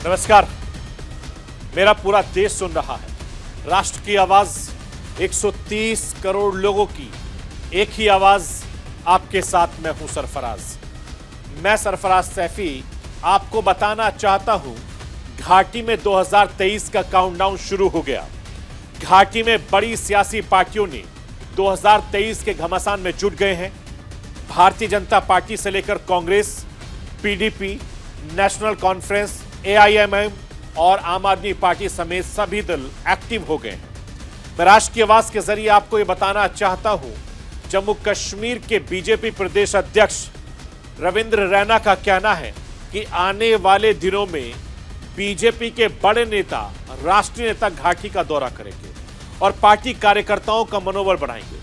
नमस्कार। मेरा पूरा देश सुन रहा है। राष्ट्र की आवाज 130 करोड़ लोगों की एक ही आवाज। आपके साथ मैं हूं सरफराज। मैं सरफराज सैफी आपको बताना चाहता हूं, घाटी में 2023 का काउंटडाउन शुरू हो गया। घाटी में बड़ी सियासी पार्टियों ने 2023 के घमासान में जुट गए हैं। भारतीय जनता पार्टी से लेकर Congress, PDP, national conference, AIMIM और आम आदमी पार्टी समेत सभी दल एक्टिव हो गए हैं। मैं राष्ट्र की आवाज के जरिए आपको यह बताना चाहता हूं, जम्मू कश्मीर के बीजेपी प्रदेश अध्यक्ष रविंद्र रैना का कहना है कि आने वाले दिनों में बीजेपी के बड़े नेता, राष्ट्रीय नेता घाटी का दौरा करेंगे और पार्टी कार्यकर्ताओं का मनोबल बढ़ाएंगे।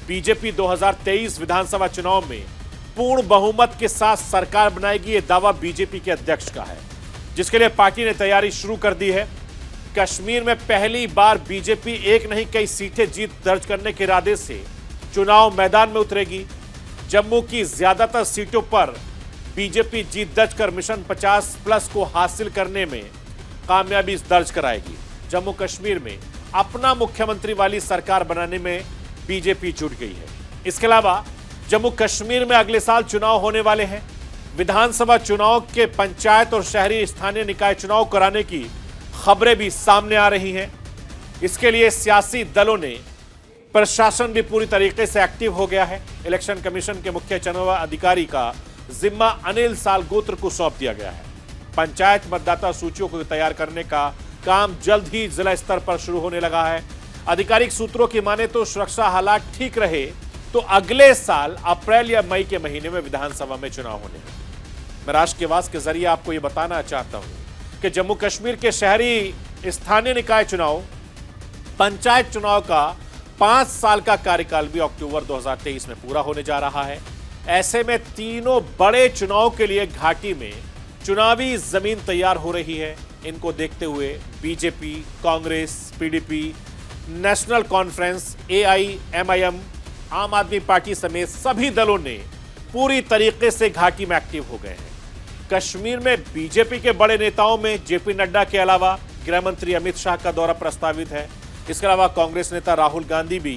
बीजेपी 2023 विधानसभा चुनाव में पूर्ण बहुमत के साथ सरकार बनाएगी, यह दावा बीजेपी के अध्यक्ष का है, जिसके लिए पार्टी ने तैयारी शुरू कर दी है। कश्मीर में पहली बार बीजेपी एक नहीं कई सीटें जीत दर्ज करने के इरादे से चुनाव मैदान में उतरेगी। जम्मू की ज्यादातर सीटों पर बीजेपी जीत दर्ज कर मिशन 50+ को हासिल करने में कामयाबी दर्ज कराएगी। जम्मू कश्मीर में अपना मुख्यमंत्री वाली सरकार बनाने में बीजेपी जुट गई है। इसके अलावा जम्मू कश्मीर में अगले साल चुनाव होने वाले हैं। विधानसभा चुनाव के पंचायत और शहरी स्थानीय निकाय चुनाव कराने की खबरें भी सामने आ रही हैं। इसके लिए सियासी दलों ने, प्रशासन भी पूरी तरीके से एक्टिव हो गया है। इलेक्शन कमीशन के मुख्य चुनाव अधिकारी का जिम्मा अनिल सालगोत्र को सौंप दिया गया है। पंचायत मतदाता सूचियों को तैयार करने का काम जल्द ही जिला स्तर पर शुरू होने लगा है। आधिकारिक सूत्रों की माने तो सुरक्षा हालात ठीक रहे तो अगले साल अप्रैल या मई के महीने में विधानसभा में चुनाव होने हैं। मैं राष्ट्र की आवाज के जरिए आपको यह बताना चाहता हूं कि जम्मू कश्मीर के शहरी स्थानीय निकाय चुनाव, पंचायत चुनाव का 5 साल का कार्यकाल भी अक्टूबर 2023 में पूरा होने जा रहा है। ऐसे में तीनों बड़े चुनाव के लिए घाटी में चुनावी जमीन तैयार हो रही है। इनको देखते हुए BJP, Congress, PDP, national conference, AIMIM, आम आदमी पार्टी समेत सभी दलों ने पूरी तरीके से घाटी में एक्टिव हो गए हैं। कश्मीर में बीजेपी के बड़े नेताओं में जेपी नड्डा के अलावा गृह मंत्री अमित शाह का दौरा प्रस्तावित है। इसके अलावा कांग्रेस नेता राहुल गांधी भी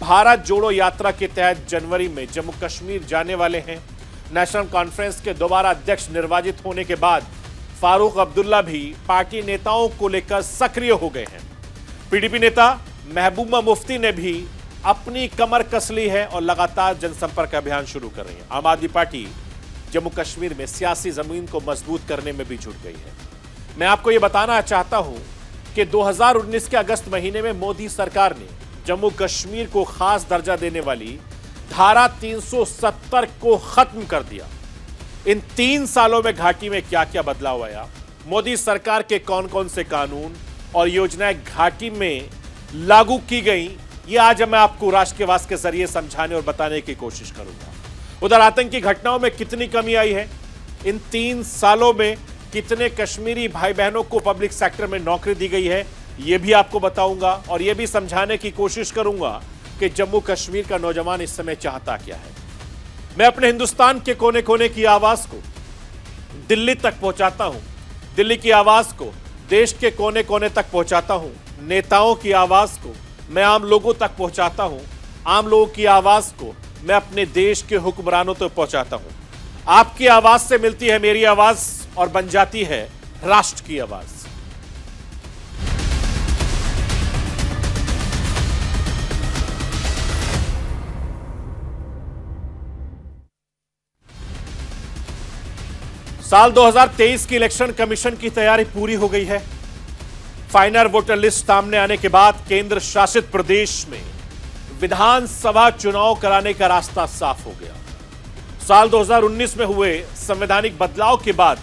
भारत जोड़ो यात्रा के तहत जनवरी में जम्मू कश्मीर जाने वाले हैं। नेशनल कॉन्फ्रेंस के दोबारा अध्यक्ष निर्वाचित होने के बाद फारूक अब्दुल्ला भी पार्टी नेताओं को लेकर सक्रिय हो गए हैं। पीडीपी नेता महबूबा मुफ्ती ने भी अपनी कमर कस ली है और लगातार जनसंपर्क अभियान शुरू कर रही है। आम आदमी पार्टी जम्मू कश्मीर में सियासी जमीन को मजबूत करने में भी जुट गई है। मैं आपको यह बताना चाहता हूं कि 2019 के अगस्त महीने में मोदी सरकार ने जम्मू कश्मीर को खास दर्जा देने वाली धारा 370 को खत्म कर दिया। इन 3 सालों में घाटी में क्या क्या बदलाव आया, मोदी सरकार के कौन कौन से कानून और योजनाएं घाटी में लागू की गई, ये आज मैं आपको राष्ट्र की आवाज के जरिए समझाने और बताने की कोशिश करूंगा। उधर आतंकी घटनाओं में कितनी कमी आई है, इन 3 सालों में कितने कश्मीरी भाई बहनों को पब्लिक सेक्टर में नौकरी दी गई है, यह भी आपको बताऊंगा और यह भी समझाने की कोशिश करूंगा कि जम्मू कश्मीर का नौजवान इस समय चाहता क्या है। मैं अपने हिंदुस्तान के कोने कोने की आवाज को दिल्ली तक पहुंचाता हूं, दिल्ली की आवाज को देश के कोने कोने तक पहुंचाता हूं, नेताओं की आवाज को मैं आम लोगों तक पहुंचाता हूं, आम लोगों की आवाज को मैं अपने देश के हुक्मरानों तक पहुंचाता हूं। आपकी आवाज से मिलती है मेरी आवाज और बन जाती है राष्ट्र की आवाज। साल 2023 की इलेक्शन कमीशन की तैयारी पूरी हो गई है। फाइनल वोटर लिस्ट सामने आने के बाद केंद्र शासित प्रदेश में विधानसभा चुनाव कराने का रास्ता साफ हो गया। साल 2019 में हुए संवैधानिक बदलाव के बाद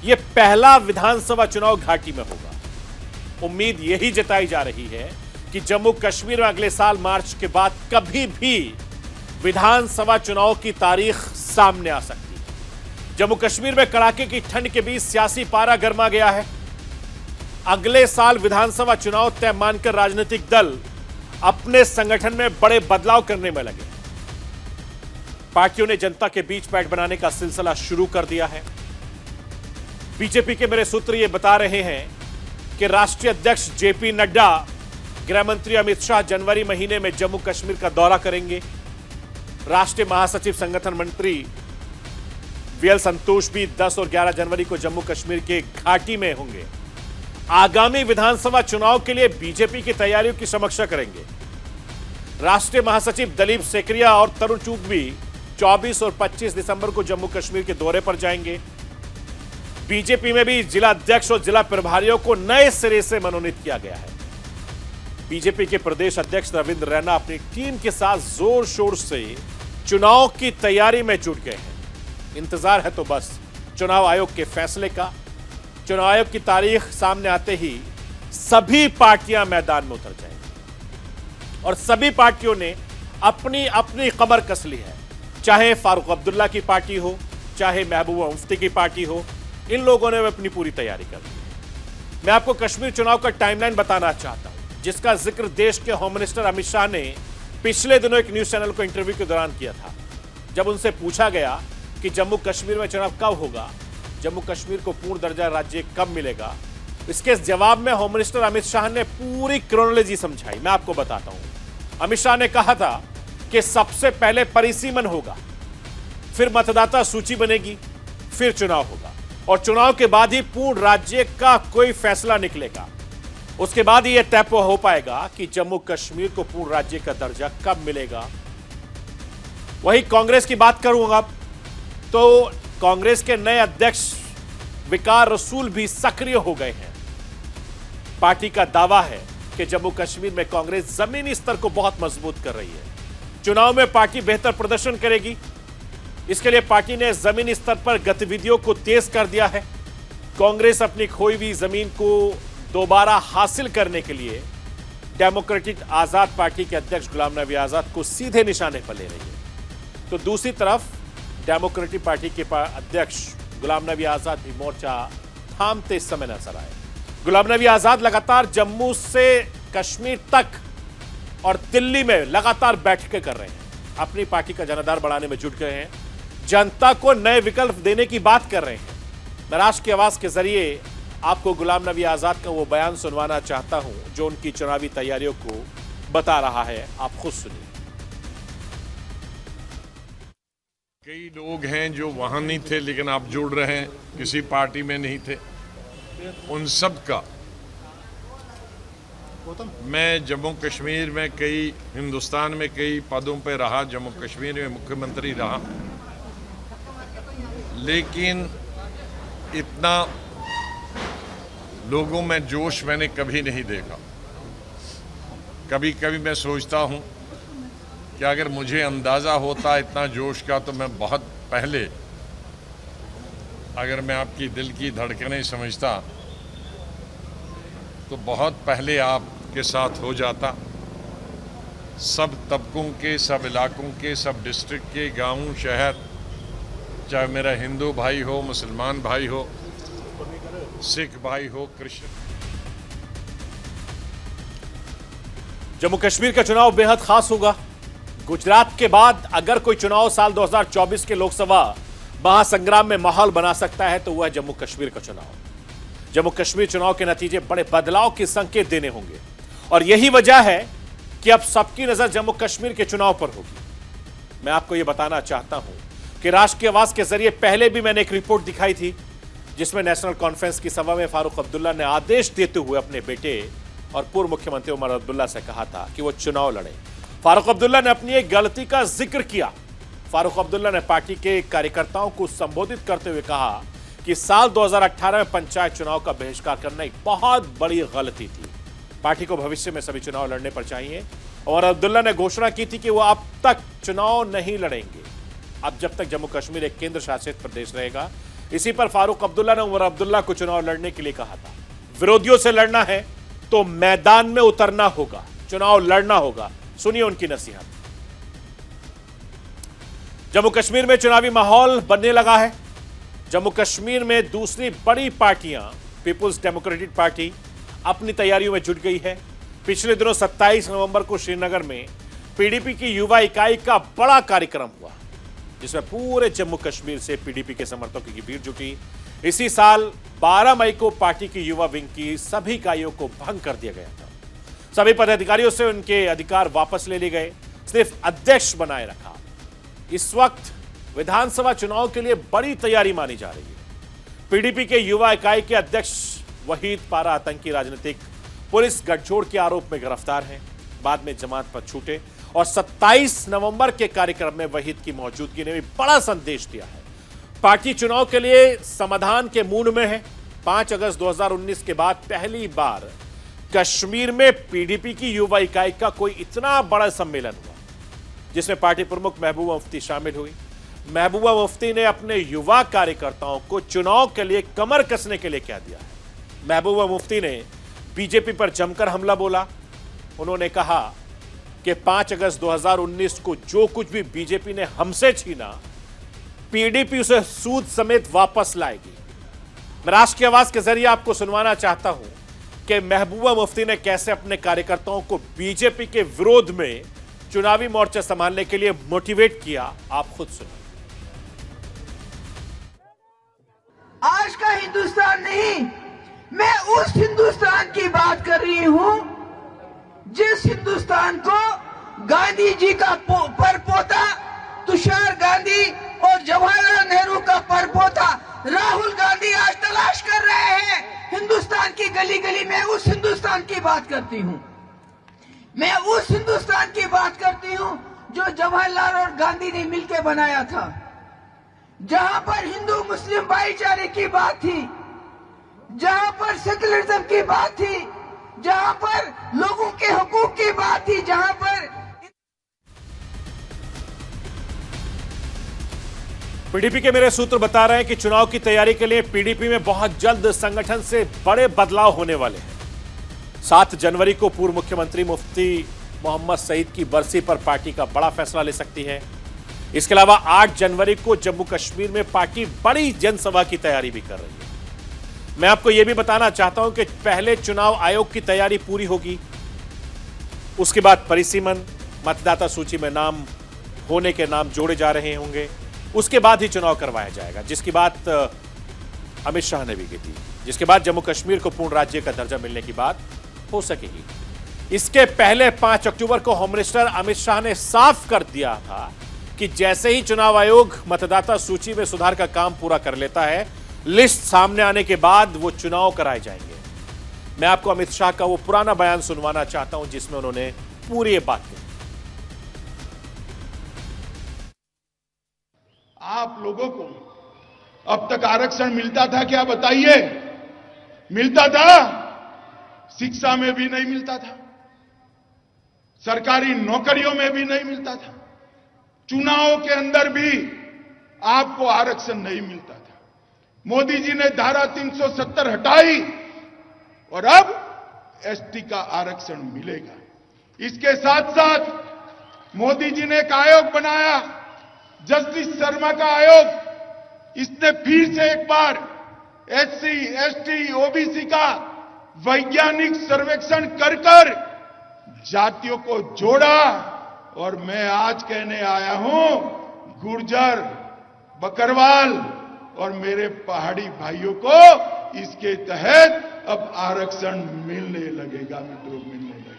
यह पहला विधानसभा चुनाव घाटी में होगा। उम्मीद यही जताई जा रही है कि जम्मू कश्मीर में अगले साल मार्च के बाद कभी भी विधानसभा चुनाव की तारीख सामने आ सकती है। जम्मू कश्मीर में कड़ाके की ठंड के बीच सियासी पारा गर्मा गया है। अगले साल विधानसभा चुनाव तय मानकर राजनीतिक दल अपने संगठन में बड़े बदलाव करने में लगे। पार्टियों ने जनता के बीच पैठ बनाने का सिलसिला शुरू कर दिया है। बीजेपी के मेरे सूत्र ये बता रहे हैं कि राष्ट्रीय अध्यक्ष जेपी नड्डा, गृह मंत्री अमित शाह जनवरी महीने में जम्मू कश्मीर का दौरा करेंगे। राष्ट्रीय महासचिव संगठन मंत्री वीएल संतोष भी 10 और 11 जनवरी को जम्मू कश्मीर के घाटी में होंगे। आगामी विधानसभा चुनाव के लिए बीजेपी की तैयारियों की समीक्षा करेंगे। राष्ट्रीय महासचिव दलीप सेकरिया और तरुण चुग भी 24 और 25 दिसंबर को जम्मू कश्मीर के दौरे पर जाएंगे। बीजेपी में भी जिला अध्यक्ष और जिला प्रभारियों को नए सिरे से मनोनीत किया गया है। बीजेपी के प्रदेश अध्यक्ष रविंद्र रैना अपनी टीम के साथ जोर शोर से चुनाव की तैयारी में जुट गए हैं। इंतजार है तो बस चुनाव आयोग के फैसले का। चुनाव आयोग की तारीख सामने आते ही सभी पार्टियां मैदान में उतर जाएंगी और सभी पार्टियों ने अपनी अपनी कमर कस ली है। चाहे फारूक अब्दुल्ला की पार्टी हो, चाहे महबूबा मुफ्ती की पार्टी हो, इन लोगों ने अपनी पूरी तैयारी कर ली है। मैं आपको कश्मीर चुनाव का टाइमलाइन बताना चाहता हूं, जिसका जिक्र देश के होम मिनिस्टर अमित शाह ने पिछले दिनों एक न्यूज चैनल को इंटरव्यू के दौरान किया था। जब उनसे पूछा गया कि जम्मू कश्मीर में चुनाव कब होगा, जम्मू कश्मीर को पूर्ण दर्जा राज्य कब मिलेगा, इसके जवाब में होम मिनिस्टर अमित शाह ने पूरी क्रोनोलॉजी समझाई। मैं आपको बताता हूं। अमित शाह ने कहा था कि सबसे पहले परिसीमन होगा, फिर मतदाता सूची बनेगी, फिर चुनाव होगा और चुनाव के बाद ही पूर्ण राज्य का कोई फैसला निकलेगा। उसके बाद ही यह तय हो पाएगा कि जम्मू कश्मीर को पूर्ण राज्य का दर्जा कब मिलेगा। वही कांग्रेस की बात करूंगा तो कांग्रेस के नए अध्यक्ष विकार रसूल भी सक्रिय हो गए हैं। पार्टी का दावा है कि जम्मू कश्मीर में कांग्रेस जमीनी स्तर को बहुत मजबूत कर रही है। चुनाव में पार्टी बेहतर प्रदर्शन करेगी, इसके लिए पार्टी ने जमीनी स्तर पर गतिविधियों को तेज कर दिया है। कांग्रेस अपनी खोई हुई जमीन को दोबारा हासिल करने के लिए डेमोक्रेटिक आजाद पार्टी के अध्यक्ष गुलाम नबी आजाद को सीधे निशाने पर ले रही है। तो दूसरी तरफ डेमोक्रेटिक पार्टी के अध्यक्ष गुलाम नबी आजाद भी मोर्चा थामते इस समय नजर आए। गुलाम नबी आजाद लगातार जम्मू से कश्मीर तक और दिल्ली में लगातार बैठकें कर रहे हैं। अपनी पार्टी का जनाधार बढ़ाने में जुट गए हैं। जनता को नए विकल्प देने की बात कर रहे हैं। मैं राष्ट्र की आवाज के जरिए आपको गुलाम नबी आजाद का वो बयान सुनवाना चाहता हूं जो उनकी चुनावी तैयारियों को बता रहा है। आप खुद सुनिए। कई लोग हैं जो वहाँ नहीं थे लेकिन आप जुड़ रहे हैं, किसी पार्टी में नहीं थे, उन सब का मैं जम्मू कश्मीर में हिंदुस्तान में कई पदों पे रहा, जम्मू कश्मीर में मुख्यमंत्री रहा, लेकिन इतना लोगों में जोश मैंने कभी नहीं देखा। कभी कभी मैं सोचता हूँ कि अगर मुझे अंदाज़ा होता इतना जोश का तो मैं बहुत पहले, अगर मैं आपकी दिल की धड़कनें समझता तो बहुत पहले आपके साथ हो जाता। सब तबकों के, सब इलाकों के, सब डिस्ट्रिक्ट के, गांव शहर, चाहे मेरा हिंदू भाई हो, मुसलमान भाई हो, सिख भाई हो, क्रिश्चियन। जम्मू कश्मीर का चुनाव बेहद खास होगा। गुजरात के बाद अगर कोई चुनाव साल 2024 के लोकसभा महासंग्राम में माहौल बना सकता है तो वह जम्मू कश्मीर का चुनाव। जम्मू कश्मीर चुनाव के नतीजे बड़े बदलाव के संकेत देने होंगे और यही वजह है कि अब सबकी नजर जम्मू कश्मीर के चुनाव पर होगी। मैं आपको यह बताना चाहता हूं कि राष्ट्र की आवाज के जरिए पहले भी मैंने एक रिपोर्ट दिखाई थी जिसमें नेशनल कॉन्फ्रेंस की सभा में फारूक अब्दुल्ला ने आदेश देते हुए अपने बेटे और पूर्व मुख्यमंत्री उमर अब्दुल्ला से कहा था कि वो चुनाव लड़े। फारूक अब्दुल्ला ने अपनी एक गलती का जिक्र किया। फारूक अब्दुल्ला ने पार्टी के कार्यकर्ताओं को संबोधित करते हुए कहा कि साल 2018 में पंचायत चुनाव का बहिष्कार करना एक बहुत बड़ी गलती थी। पार्टी को भविष्य में सभी चुनाव लड़ने पर चाहिए। और अब्दुल्ला ने घोषणा की थी कि वो अब तक चुनाव नहीं लड़ेंगे अब जब तक जम्मू कश्मीर एक केंद्र शासित प्रदेश रहेगा। इसी पर फारूक अब्दुल्ला ने उमर अब्दुल्ला को चुनाव लड़ने के लिए कहा था। विरोधियों से लड़ना है तो मैदान में उतरना होगा, चुनाव लड़ना होगा। सुनिए उनकी नसीहत। जम्मू कश्मीर में चुनावी माहौल बनने लगा है। जम्मू कश्मीर में दूसरी बड़ी पार्टियां पीपुल्स डेमोक्रेटिक पार्टी अपनी तैयारियों में जुट गई है। पिछले दिनों 27 नवंबर को श्रीनगर में पीडीपी की युवा इकाई का बड़ा कार्यक्रम हुआ जिसमें पूरे जम्मू कश्मीर से पीडीपी के समर्थकों की भीड़ जुटी। इसी साल 12 मई को पार्टी की युवा विंग की सभी इकाइयों को भंग कर दिया गया था। सभी पदाधिकारियों से उनके अधिकार वापस ले लिए गए, सिर्फ अध्यक्ष बनाए रखा। इस वक्त विधानसभा चुनाव के लिए बड़ी तैयारी मानी जा रही है। पीडीपी के युवा इकाई के अध्यक्ष वहीद पारा आतंकी राजनीतिक पुलिस गठजोड़ के आरोप में गिरफ्तार हैं, बाद में जमानत पर छूटे और 27 नवंबर के कार्यक्रम में वहीद की मौजूदगी ने भी बड़ा संदेश दिया है। पार्टी चुनाव के लिए समाधान के मूड में है। 5 अगस्त 2019 के बाद पहली बार कश्मीर में पीडीपी की युवा इकाई का कोई इतना बड़ा सम्मेलन हुआ, जिसमें पार्टी प्रमुख महबूबा मुफ्ती शामिल हुई। महबूबा मुफ्ती ने अपने युवा कार्यकर्ताओं को चुनाव के लिए कमर कसने के लिए कह दिया है। महबूबा मुफ्ती ने बीजेपी पर जमकर हमला बोला। उन्होंने कहा कि 5 अगस्त 2019 को जो कुछ भी बीजेपी ने हमसे छीना, पीडीपी उसे सूद समेत वापस लाएगी। मैं राष्ट्र की आवाज के जरिए आपको सुनवाना चाहता हूं कि महबूबा मुफ्ती ने कैसे अपने कार्यकर्ताओं को बीजेपी के विरोध में चुनावी मोर्चा संभालने के लिए मोटिवेट किया। आप खुद सुनिए। आज का हिंदुस्तान नहीं, मैं उस हिंदुस्तान की बात कर रही हूं जिस हिंदुस्तान को गांधी जी का परपोता तुषार गांधी और जवाहरलाल नेहरू का परपोता राहुल गांधी आज तलाश कर रहे हैं। हिंदुस्तान की गली गली में उस हिंदुस्तान की बात करती हूं। मैं उस हिंदुस्तान की बात करती हूं जो जवाहरलाल और गांधी ने मिलकर बनाया था, जहां पर हिंदू मुस्लिम भाईचारे की बात थी, जहां पर सेकुलरिज्म की बात थी, जहां पर लोगों के हकूक की बात थी, जहां पर पीडीपी के मेरे सूत्र बता रहे हैं कि चुनाव की तैयारी के लिए पीडीपी में बहुत जल्द संगठन से बड़े बदलाव होने वाले हैं। 7 जनवरी को पूर्व मुख्यमंत्री मुफ्ती मोहम्मद सईद की बरसी पर पार्टी का बड़ा फैसला ले सकती है। इसके अलावा 8 जनवरी को जम्मू कश्मीर में पार्टी बड़ी जनसभा की तैयारी भी कर रही है। मैं आपको यह भी बताना चाहता हूं कि पहले चुनाव आयोग की तैयारी पूरी होगी, उसके बाद परिसीमन, मतदाता सूची में नाम होने के नाम जोड़े जा रहे होंगे, उसके बाद ही चुनाव करवाया जाएगा, जिसकी बात अमित शाह ने भी की थी। जिसके बाद जम्मू कश्मीर को पूर्ण राज्य का दर्जा मिलने की बात हो सकेगी। इसके पहले 5 अक्टूबर को होम मिनिस्टर अमित शाह ने साफ कर दिया था कि जैसे ही चुनाव आयोग मतदाता सूची में सुधार का काम पूरा कर लेता है, लिस्ट सामने आने के बाद वो चुनाव कराए जाएंगे। मैं आपको अमित शाह का वो पुराना बयान सुनवाना चाहता हूं जिसमें उन्होंने पूरी ये बात कही। आप लोगों को अब तक आरक्षण मिलता था क्या बताइए? मिलता था? शिक्षा में भी नहीं मिलता था, सरकारी नौकरियों में भी नहीं मिलता था, चुनाव के अंदर भी आपको आरक्षण नहीं मिलता था। मोदी जी ने धारा 370 हटाई और अब एसटी का आरक्षण मिलेगा। इसके साथ साथ मोदी जी ने एक आयोग बनाया, जस्टिस शर्मा का आयोग। इसने फिर से एक बार एससी, एसटी, ओबीसी का वैज्ञानिक सर्वेक्षण कर जातियों को जोड़ा। और मैं आज कहने आया हूं, गुर्जर, बकरवाल और मेरे पहाड़ी भाइयों को इसके तहत अब आरक्षण मिलने लगेगा, मित्रों, मिलने लगेगा।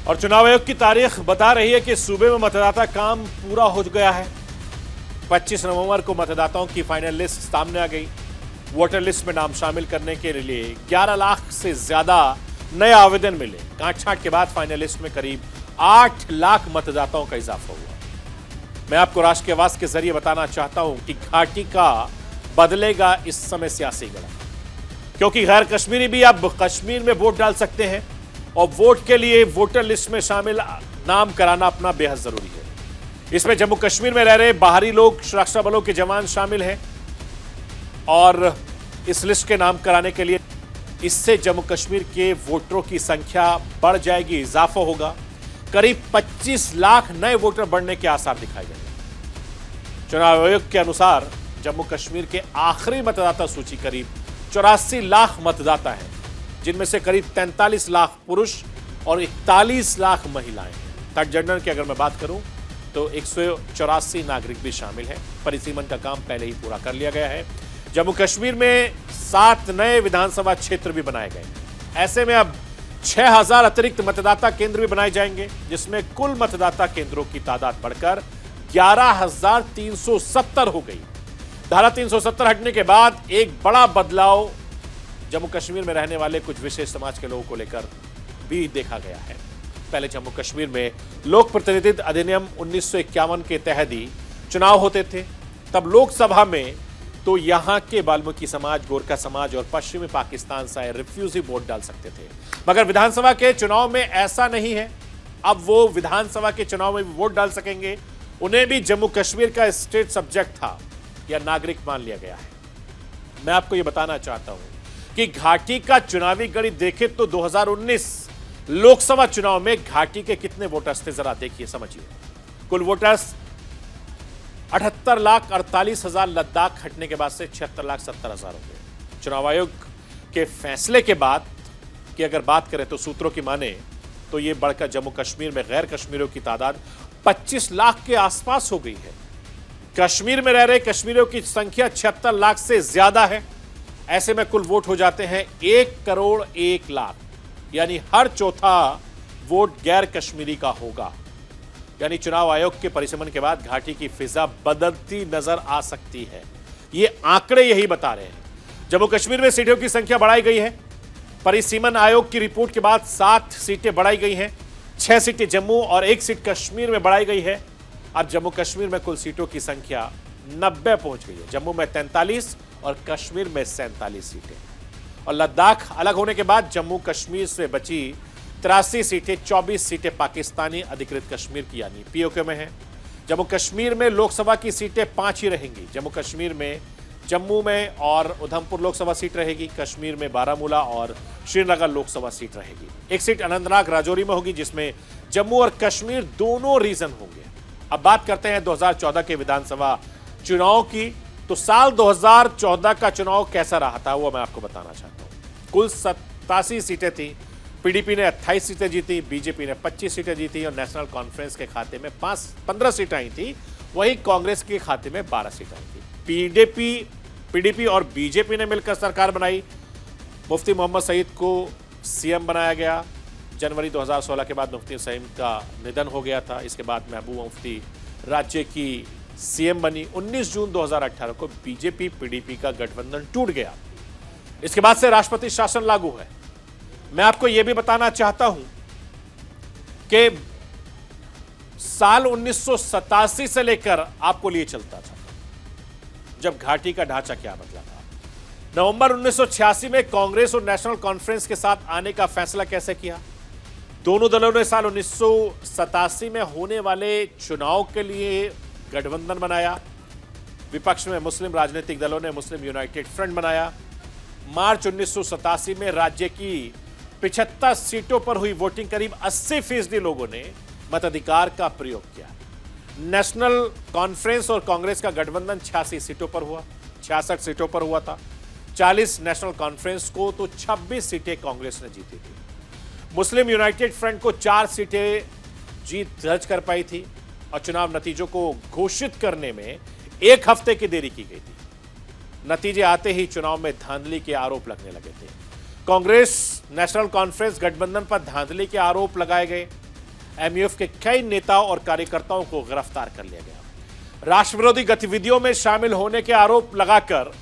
और चुनाव आयोग की तारीख बता रही है कि सूबे में मतदाता काम पूरा हो गया है। 25 नवंबर को मतदाताओं की फाइनल लिस्ट सामने आ गई। वोटर लिस्ट में नाम शामिल करने के लिए 11 लाख से ज्यादा नए आवेदन मिले। कांट-छांट के बाद फाइनल लिस्ट में करीब 8 लाख मतदाताओं का इजाफा हुआ। मैं आपको राष्ट्र की आवाज के जरिए बताना चाहता हूं कि घाटी का बदलेगा इस समय सियासी गढ़, क्योंकि गैर कश्मीरी भी अब कश्मीर में वोट डाल सकते हैं और वोट के लिए वोटर लिस्ट में शामिल नाम कराना अपना बेहद जरूरी है। इसमें जम्मू कश्मीर में रह रहे बाहरी लोग, सुरक्षा बलों के जवान शामिल हैं और इस लिस्ट के नाम कराने के लिए इससे जम्मू कश्मीर के वोटरों की संख्या बढ़ जाएगी, इजाफा होगा। करीब 25 लाख नए वोटर बढ़ने के आसार दिखाए गए। चुनाव आयोग के अनुसार जम्मू कश्मीर के आखिरी मतदाता सूची करीब 84 लाख मतदाता हैं, जिनमें से करीब 43 लाख पुरुष और 41 लाख महिलाएं हैं। थर्ड जेंडर की अगर मैं बात करूं तो 184 नागरिक भी शामिल हैं। परिसीमन का काम पहले ही पूरा कर लिया गया है। जम्मू कश्मीर में 7 नए विधानसभा क्षेत्र भी बनाए गए। ऐसे में अब 6000 अतिरिक्त मतदाता केंद्र भी बनाए जाएंगे, जिसमें कुल मतदाता केंद्रों की तादाद बढ़कर 11,370 हो गई। धारा 370 हटने के बाद एक बड़ा बदलाव जम्मू कश्मीर में रहने वाले कुछ विशेष समाज के लोगों को लेकर भी देखा गया है। पहले जम्मू कश्मीर में लोक प्रतिनिधित्व अधिनियम 1951 के तहत ही चुनाव होते थे। तब लोकसभा में तो यहां के वाल्मीकि समाज, गोरखा समाज और पश्चिमी पाकिस्तान से आए रिफ्यूजी वोट डाल सकते थे, मगर विधानसभा के चुनाव में ऐसा नहीं है। अब वो विधानसभा के चुनाव में भी वोट डाल सकेंगे। उन्हें भी जम्मू कश्मीर का स्टेट सब्जेक्ट था या नागरिक मान लिया गया है। मैं आपको यह बताना चाहता हूं कि घाटी का चुनावी गणित देखें तो 2019 लोकसभा चुनाव में घाटी के कितने वोटर्स थे, जरा देखिए, समझिए। कुल वोटर्स 78,48,000 लद्दाख हटने के बाद से 76,70,000 हो गए। चुनाव आयोग के फैसले के बाद की अगर बात करें तो सूत्रों की माने तो यह बढ़कर जम्मू कश्मीर में गैर कश्मीरियों की तादाद 25 लाख के आसपास हो गई है। कश्मीर में रह रहे कश्मीरियों की संख्या 76 लाख से ज्यादा है। ऐसे में कुल वोट हो जाते हैं 1,01,00,000, यानी हर चौथा वोट गैर कश्मीरी का होगा। यानी चुनाव आयोग के परिसीमन के बाद घाटी की फिजा बदलती नजर आ सकती है। ये आंकड़े यही बता रहे हैं। जम्मू कश्मीर में सीटों की संख्या बढ़ाई गई है। परिसीमन आयोग की रिपोर्ट के बाद 7 सीटें बढ़ाई गई हैं। 6 सीटें जम्मू और 1 सीट कश्मीर में बढ़ाई गई है। अब जम्मू कश्मीर में कुल सीटों की संख्या 90 पहुंच गई है। जम्मू में 43 और कश्मीर में 47 सीटें। और लद्दाख अलग होने के बाद जम्मू कश्मीर से बची 83 सीटें, 24 सीटें पाकिस्तानी अधिकृत कश्मीर की यानी पीओके में हैं। जम्मू कश्मीर में लोकसभा की सीटें 5 ही रहेंगी। जम्मू कश्मीर में जम्मू में और उधमपुर लोकसभा सीट रहेगी। कश्मीर में बारामूला और श्रीनगर लोकसभा सीट रहेगी। 1 सीट अनंतनाग राजौरी में होगी, जिसमें जम्मू और कश्मीर दोनों रीजन होंगे। अब बात करते हैं 2014 के विधानसभा चुनाव की। तो साल 2014 का चुनाव कैसा रहा था वो मैं आपको बताना चाहता हूं। कुल 87 सीटें थी। पीडीपी ने 28 सीटें जीती, बीजेपी ने 25 सीटें जीती और नेशनल कॉन्फ्रेंस के खाते में 15 सीटें आई थी। वहीं कांग्रेस के खाते में 12 सीटें आई थी। पीडीपी और बीजेपी ने मिलकर सरकार बनाई। मुफ्ती मोहम्मद सईद को सीएम बनाया गया। जनवरी 2016 के बाद मुफ्ती सईद का निधन हो गया था। इसके बाद महबूबा मुफ्ती राज्य की सीएम बनी। 19 जून 2018 को बीजेपी पीडीपी का गठबंधन टूट गया। इसके बाद से राष्ट्रपति शासन लागू है। मैं आपको यह भी बताना चाहता हूं कि साल 1987 से लेकर आपको लिए चलता था, जब घाटी का ढांचा क्या बदला था। नवंबर 1986 में कांग्रेस और नेशनल कॉन्फ्रेंस के साथ आने का फैसला कैसे किया। दोनों दलों ने साल 1987 में होने वाले चुनाव के लिए गठबंधन बनाया। विपक्ष में मुस्लिम राजनीतिक दलों ने मुस्लिम यूनाइटेड फ्रंट बनाया। मार्च 1987 में राज्य की 75 सीटों पर हुई वोटिंग, करीब 80% लोगों ने मताधिकार का प्रयोग किया। नेशनल कॉन्फ्रेंस और कांग्रेस का गठबंधन 86 सीटों पर हुआ, 66 सीटों पर हुआ था। 40 नेशनल कॉन्फ्रेंस को तो 26 सीटें कांग्रेस ने जीती थी। मुस्लिम यूनाइटेड फ्रंट को 4 सीटें जीत दर्ज कर पाई थी और चुनाव नतीजों को घोषित करने में 1 हफ्ते की देरी की गई थी। नतीजे आते ही चुनाव में धांधली के आरोप लगने लगे थे। कांग्रेस नेशनल कॉन्फ्रेंस गठबंधन पर धांधली के आरोप लगाए गए। एमयूएफ के कई नेताओं और कार्यकर्ताओं को गिरफ्तार कर लिया गया। राष्ट्र विरोधी गतिविधियों में शामिल होने के आरोप लगाकर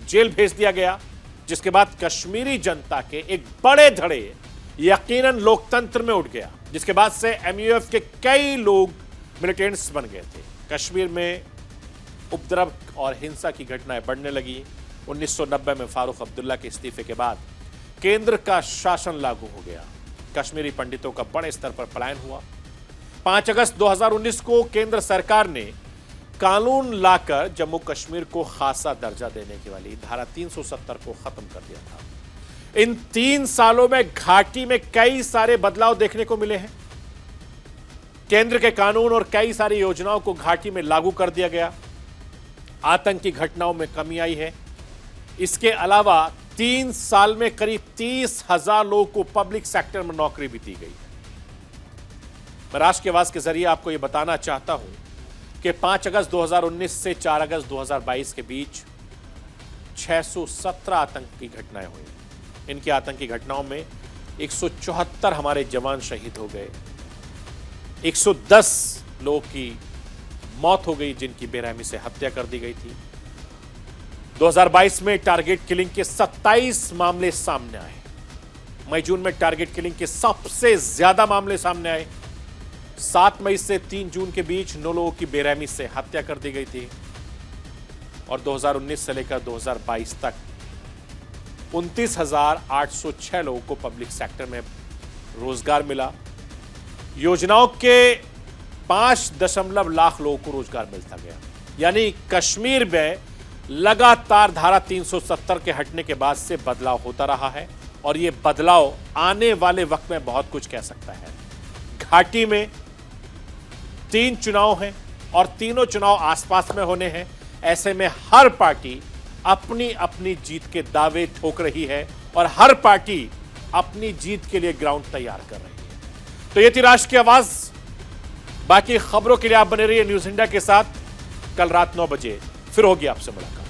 जेल भेज दिया गया, जिसके बाद कश्मीरी जनता के एक बड़े धड़े यकीनन लोकतंत्र में उठ गया, जिसके बाद से एमयूएफ के कई लोग मिलिटेंट्स बन गए थे। कश्मीर में उपद्रव और हिंसा की घटनाएं बढ़ने लगी। 1990 में फारूक अब्दुल्ला के इस्तीफे के बाद केंद्र का शासन लागू हो गया। कश्मीरी पंडितों का बड़े स्तर पर पलायन हुआ। 5 अगस्त 2019 को केंद्र सरकार ने कानून लाकर जम्मू कश्मीर को खासा दर्जा देने की वाली धारा 370 को खत्म कर दिया था। इन 3 सालों में घाटी में कई सारे बदलाव देखने को मिले हैं। केंद्र के कानून और कई सारी योजनाओं को घाटी में लागू कर दिया गया। आतंकी घटनाओं में कमी आई है। इसके अलावा 3 साल में करीब 30,000 लोगों को पब्लिक सेक्टर में नौकरी भी दी गई है। मैं राष्ट्र की आवाज के जरिए आपको यह बताना चाहता हूं कि 5 अगस्त 2019 से 4 अगस्त 2022 के बीच 617 आतंकी घटनाएं हुई। इनकी आतंकी घटनाओं में 174 हमारे जवान शहीद हो गए, 110 लोगों की मौत हो गई जिनकी बेरहमी से हत्या कर दी गई थी। 2022 में टारगेट किलिंग के 27 मामले सामने आए। मई जून में टारगेट किलिंग के सबसे ज्यादा मामले सामने आए। 7 मई से 3 जून के बीच 9 लोगों की बेरहमी से हत्या कर दी गई थी और 2019 से लेकर 2022 तक 29,806 लोगों को पब्लिक सेक्टर में रोजगार मिला। योजनाओं के 5 लाख लोगों को रोजगार मिलता गया। यानी कश्मीर में लगातार धारा 370 के हटने के बाद से बदलाव होता रहा है और यह बदलाव आने वाले वक्त में बहुत कुछ कह सकता है। घाटी में 3 चुनाव हैं और तीनों चुनाव आसपास में होने हैं। ऐसे में हर पार्टी अपनी अपनी जीत के दावे ठोक रही है और हर पार्टी अपनी जीत के लिए ग्राउंड तैयार कर रही है। तो ये थी राष्ट्र की आवाज। बाकी खबरों के लिए आप बने रहिए न्यूज़ इंडिया के साथ। कल रात 9 बजे फिर होगी आपसे मुलाकात।